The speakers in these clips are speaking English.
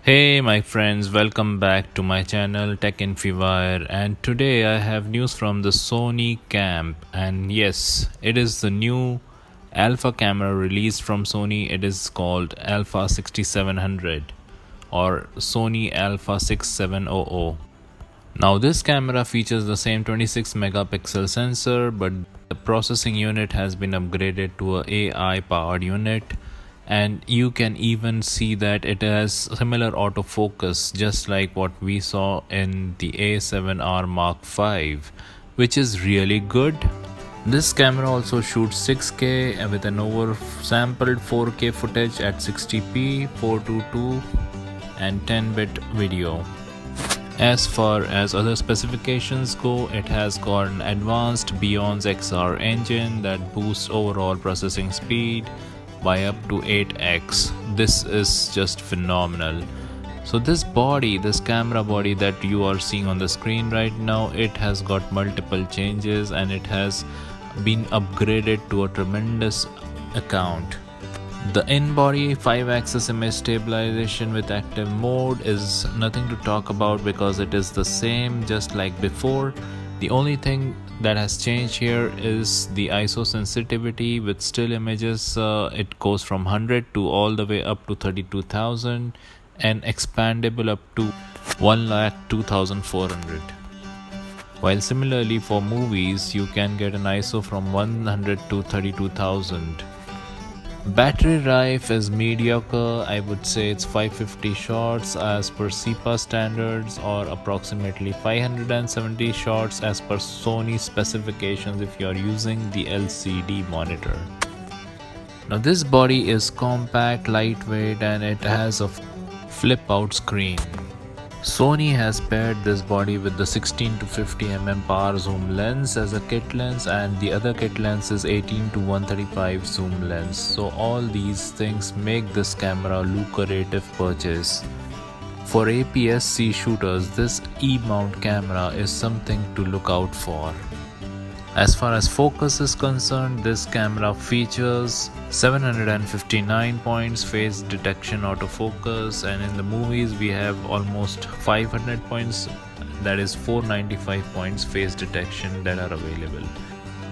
Hey my friends, welcome back to my channel Tech Infowire, and today I have news from the Sony camp. And yes, it is the new alpha camera released from Sony. It is called Alpha 6700 or Sony Alpha 6700. Now this camera features the same 26 megapixel sensor, but the processing unit has been upgraded to a AI powered unit, and you can even see that it has similar autofocus just like what we saw in the A7R Mark V, which is really good. This camera also shoots 6K with an oversampled 4K footage at 60p, 422 and 10-bit video. As far as other specifications go, it has got an advanced Beyond's XR engine that boosts overall processing speed by up to 8x. This is just phenomenal. So this camera body that you are seeing on the screen right now, it has got multiple changes and it has been upgraded to a tremendous account. The in-body 5-axis image stabilization with active mode is nothing to talk about because it is the same just like before. The only thing that has changed here is the ISO sensitivity. With still images, it goes from 100 to all the way up to 32,000 and expandable up to 1,02,400. While similarly for movies, you can get an ISO from 100 to 32,000. Battery life is mediocre. I would say it's 550 shots as per CEPA standards, or approximately 570 shots as per Sony specifications if you are using the LCD monitor. Now this body is compact, lightweight, and it has a flip out screen. Sony has paired this body with the 16 to 50 mm power zoom lens as a kit lens, and the other kit lens is 18 to 135 zoom lens. So all these things make this camera a lucrative purchase. For APS-C shooters, this E-mount camera is something to look out for. As far as focus is concerned, this camera features 759 points face detection autofocus, and in the movies we have almost 500 points, that is 495 points face detection that are available.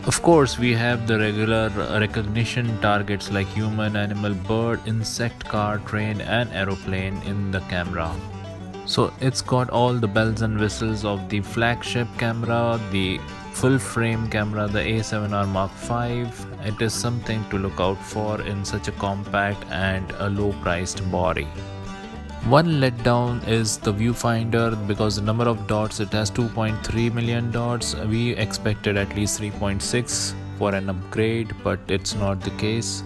Of course, we have the regular recognition targets like human, animal, bird, insect, car, train and aeroplane in the camera. So it's got all the bells and whistles of the flagship camera, the full frame camera, the A7R Mark V. It is something to look out for in such a compact and a low priced body. One letdown is the viewfinder, because the number of dots, it has 2.3 million dots. We expected at least 3.6 for an upgrade, but it's not the case.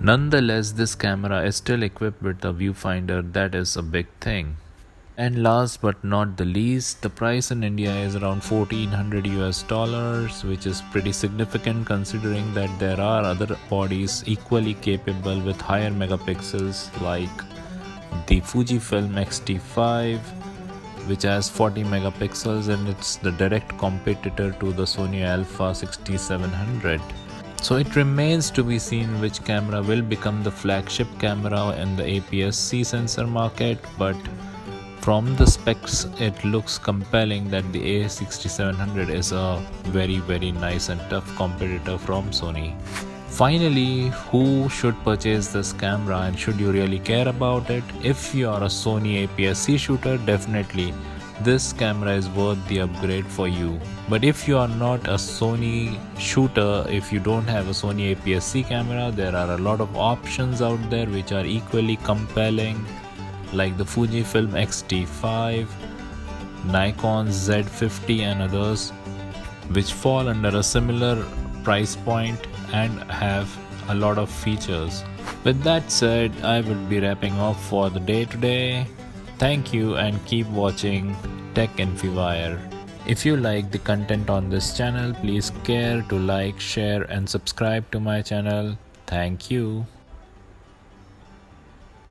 Nonetheless, this camera is still equipped with a viewfinder. That is a big thing. And last but not the least, the price in India is around $1,400 US, which is pretty significant considering that there are other bodies equally capable with higher megapixels like the Fujifilm X-T5, which has 40 megapixels, and it's the direct competitor to the Sony Alpha 6700. So it remains to be seen which camera will become the flagship camera in the APS-C sensor market, but from the specs, it looks compelling that the A6700 is a very nice and tough competitor from Sony. Finally, who should purchase this camera and should you really care about it? If you are a Sony APS-C shooter, definitely this camera is worth the upgrade for you. But if you are not a Sony shooter, if you don't have a Sony APS-C camera, there are a lot of options out there which are equally compelling, like the Fujifilm X-T5, Nikon Z50 and others, which fall under a similar price point and have a lot of features. With that said, I will be wrapping up for the day today. Thank you and keep watching Tech Infowire. If you like the content on this channel, please care to like, share and subscribe to my channel. Thank you.